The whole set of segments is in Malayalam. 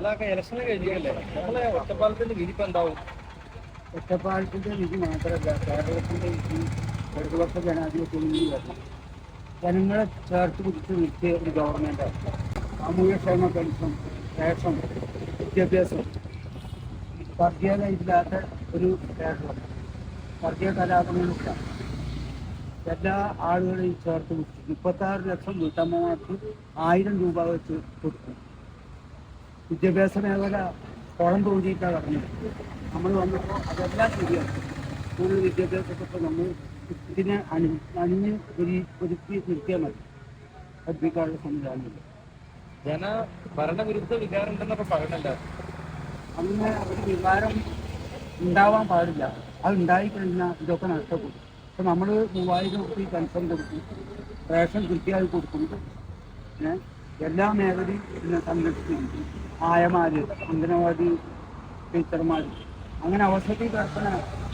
അതൊക്കെ ഇലക്ഷന് കഴിഞ്ഞല്ലേ നമ്മളെ ഒറ്റപ്പാലത്തിന്റെ വിധി ഇപ്പൊ എന്താവും? ഒറ്റപ്പാലത്തിന്റെ വിധി മാത്രമല്ല, കേരളത്തിന്റെ വിധി ഇടതുപക്ഷ ജനാധിപത്യ മുന്നണി വരണം. ജനങ്ങളെ ചേർത്ത് പിടിച്ച് നിർത്തിയ ഒരു ഗവൺമെന്റാണ്. സാമൂഹ്യക്ഷേമ പെൻഷൻ, റേഷൻ, വിദ്യാഭ്യാസം, വർഗീയത ഇല്ലാത്ത ഒരു കേരളം, വർഗീയ കലാപങ്ങളില്ല. എല്ലാ ആളുകളെയും ചേർത്ത് പിടിച്ചു 36 ലക്ഷം വീട്ടമ്മമാർക്ക് 1000 രൂപ വെച്ച് കൊടുക്കും. വിദ്യാഭ്യാസ മേഖല കുളം തോന്നിയിട്ടാണ് പറഞ്ഞത്. നമ്മൾ വന്നപ്പോൾ അതെല്ലാം ശരിയാണ്. സ്കൂളിൽ വിദ്യാഭ്യാസമൊക്കെ നമ്മൾ ഇതിനെ അണിഞ്ഞ് ഒരുക്കി നിർത്തിയാൽ മതി. പഠിപ്പിക്കാനുള്ള സംവിധാനമില്ല. ഭരണവിരുദ്ധ വികാരം ഉണ്ടെന്നൊക്കെ പറയണല്ല. അങ്ങനെ ഒരു വികാരം ഉണ്ടാവാൻ പാടില്ല. അത് ഉണ്ടായിക്കഴിഞ്ഞാൽ ഇതൊക്കെ നഷ്ടപ്പെടും. ഇപ്പം നമ്മൾ 3000 രൂപ പെൻഷൻ കൊടുക്കും, റേഷൻ കൃത്യമായി കൊടുക്കും, എല്ലാ മേഖലയും ഇതിനെ സംരക്ഷിച്ചിരിക്കും. ആയമാര്, അംഗനവാടി ടീച്ചർമാർ, അങ്ങനെ അവസരത്തിൽ കിടക്കുന്ന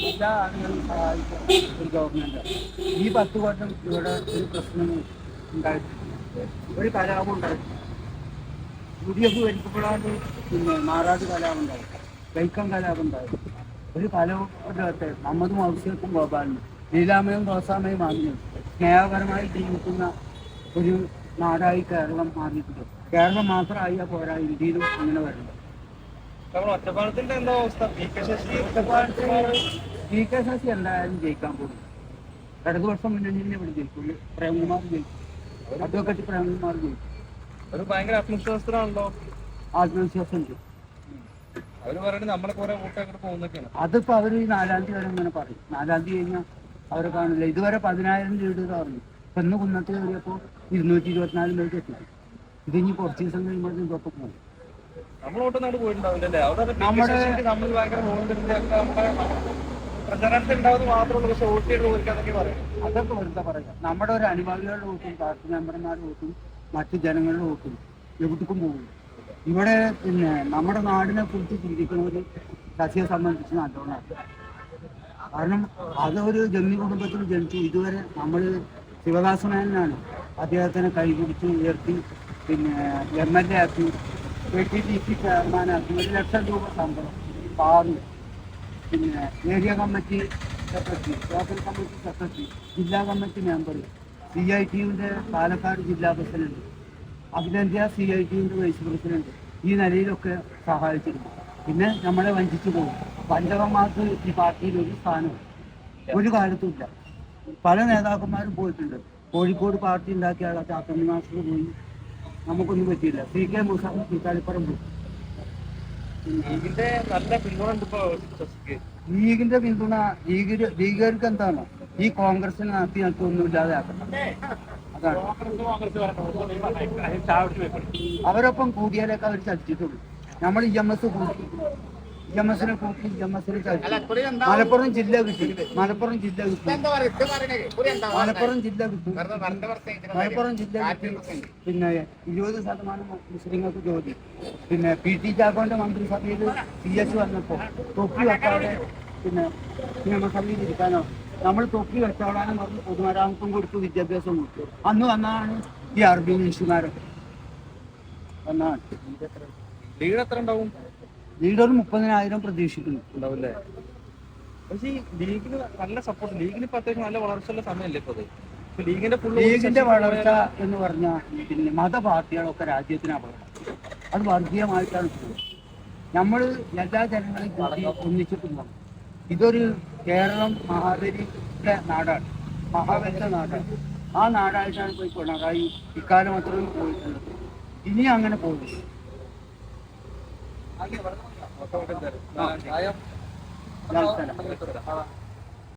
എല്ലാ ആളുകളും സഹായിക്കുന്ന ഒരു ഗവൺമെൻറ്റാണ്. ഈ 10 കൊല്ലം ഇവിടെ ഒരു പ്രശ്നങ്ങൾ ഉണ്ടായിട്ടില്ല, ഒരു കലാപം ഉണ്ടായിട്ടില്ല. UDF ഭരിക്കപ്പെടാണ്ട് മാറാട് കലാപം ഉണ്ടായി, വൈക്കം കലാപം ഉണ്ടായി, ഒരു കലാപം നമ്മതും ഔഷധക്കും ഗോപാലിനും ലീലാമയും റോസാമയും വാങ്ങി സ്നേഹപരമായി ജീവിക്കുന്ന ഒരു നാടായി കേരളം മാറിയിട്ടുണ്ട്. കേരളം മാത്രമായി പോരാ, ഇന്ത്യയിലും അങ്ങനെ വരുന്നത്. ഒറ്റപ്പാലത്തിന്റെ എന്താ അവസ്ഥ? പി കെ ശശി എന്തായാലും ജയിക്കാൻ പോകും. ഇടതുപക്ഷം മുന്നണിയെ ഇവിടെ ജയിക്കുള്ളൂ. പ്രേംകുമാർ ജയിക്കും, അഡ്വക്കേറ്റ് പ്രേംകുമാർ ജയിക്കും. ഒരു ഭയങ്കര ആത്മവിശ്വാസത്തിലാണല്ലോ. ആത്മവിശ്വാസം ഉണ്ട്. അവര് പറയുന്നത് നമ്മളെ കുറെ വോട്ടൊക്കെ പോകുന്നൊക്കെയാണ്. അതിപ്പോ അവര് 4-ാം തീയതി വരെ ഇങ്ങനെ പറയും. 4-ാം തീയതി കഴിഞ്ഞാൽ അവരെ കാണില്ല. ഇതുവരെ 10,000 ലീഡ് പറഞ്ഞു. ഇപ്പൊ ഇന്ന് കുന്നത്ത് കയറിയപ്പോ 224 പേർക്ക് എത്തി. ഇതിനി കുറച്ച് ദിവസം കഴിയുമ്പോൾ ഇതൊക്കെ പോകും. നമ്മളോട്ടൊന്നും പോയിട്ടുണ്ടാവില്ലല്ലേ? നമ്മൾ ഭയങ്കര പ്രചരണത്തിലുണ്ടാവുന്ന മാത്രമല്ല, പക്ഷെ വോട്ട് ചെയ്ത് പോയിരിക്കാന്നൊക്കെ പറയും. അതൊക്കെ വെറുതെ പറയാം. നമ്മുടെ ഒരു അനുഭാവികളുടെ വോട്ടും പാർട്ടി മെമ്പർമാരുടെ വോട്ടും മറ്റു ജനങ്ങളുടെ വോട്ടും എവിടേക്കും പോകും. ഇവിടെ നമ്മുടെ നാടിനെ കുറിച്ച് ചിന്തിക്കുന്നവർ ശശിയെ സംബന്ധിച്ച് നല്ലോണം. കാരണം അതൊരു ജന്മി കുടുംബത്തിൽ ജനിച്ചു. ഇതുവരെ നമ്മൾ ശിവദാസമേനനാണ് അദ്ദേഹത്തിനെ കൈപിടിച്ച് ഉയർത്തി MLA ആക്കി, KTDC ചെയർമാനാക്കി, 1 ലക്ഷം രൂപ ശമ്പളം പാറി. Area committee secretary, local committee secretary, ജില്ലാ കമ്മിറ്റി മെമ്പർ, CITയുടെ പാലക്കാട് ജില്ലാ പ്രസിഡന്റ്, അഖിലേന്ത്യാ CITയുടെ വൈസ് പ്രസിഡന്റ്, ഈ നിലയിലൊക്കെ സഹായിച്ചിരുന്നു. പിന്നെ നമ്മളെ വഞ്ചിച്ചു പോകും. വഞ്ചകന്മാർക്ക് ഈ പാർട്ടിയിൽ ഒരു സ്ഥാനവും ഒരു കാലത്തുമില്ല. പല നേതാക്കന്മാരും പോയിട്ടുണ്ട്. കോഴിക്കോട് പാർട്ടി ഉണ്ടാക്കിയ ആളെ ചാത്തണ്ണി മാസ്റ്റർ പോയി, നമുക്കൊന്നും പറ്റിയില്ല. CK മൂസ ചീത്താളിപ്പുറം പോയി. ലീഗിന്റെ പിന്തുണ ലീഗുകാർക്ക് എന്താണ്? ഈ കോൺഗ്രസിനെ നടത്തി ഒന്നുമില്ലാതെ ആക്കണം. അതാണ് അവരൊപ്പം കൂടിയാലൊക്കെ അവർ ചതിച്ചിട്ടുള്ളൂ. നമ്മൾ EMS കൂട്ടി, EMSനെ കൂട്ടി, EMSനെ ചതിച്ചു. മലപ്പുറം ജില്ല കിട്ടി, മലപ്പുറം ജില്ല കിട്ടി, പിന്നെ 20% മുസ്ലിങ്ങൾക്ക് ജോലി. പിന്നെ PT ചാക്കോന്റെ മന്ത്രിസഭയിൽ CH വന്നപ്പോൾ തൊപ്പി വെക്കാതെ നിയമസഭയിൽ ഇരിക്കാനോ നമ്മൾ തൊപ്പി വെച്ചോളാനും പറഞ്ഞ് പൊതുമരാമത്തും കൊടുത്തു, വിദ്യാഭ്യാസം കൊടുത്തു. അന്ന് വന്നാണ് ഈ അറബി മനുഷ്യന്മാരൊക്കെ വന്നാണ്. ലീഡർ 30,000 പ്രതീക്ഷിക്കുന്നു. ഉണ്ടാവില്ലേ? പക്ഷേ ഈ ലീഗിന് നല്ല സപ്പോർട്ട്, ലീഗിന് ഇപ്പൊ അത്യാവശ്യം നല്ല വളർച്ചയുള്ള സമയമല്ലേ ഇപ്പൊ? ലീഗിന്റെ വളർച്ച എന്ന് പറഞ്ഞാൽ മത പാർട്ടികളൊക്കെ രാജ്യത്തിന് അപകടം. അത് വർഗീയമായിട്ടാണ് പോകുന്നത്. നമ്മൾ എല്ലാ ജനങ്ങളെയും കൂടി ഒന്നിച്ചിട്ടുണ്ടാവും. ഇതൊരു കേരളം മഹാബലിയുടെ നാടാണ്, മഹാബലിയുടെ നാടാണ്. ആ നാടായിട്ടാണ് പോയി പിണറായി ഇക്കാലം അത്രയും പോയിട്ടുള്ളത്. ഇനി അങ്ങനെ പോകും.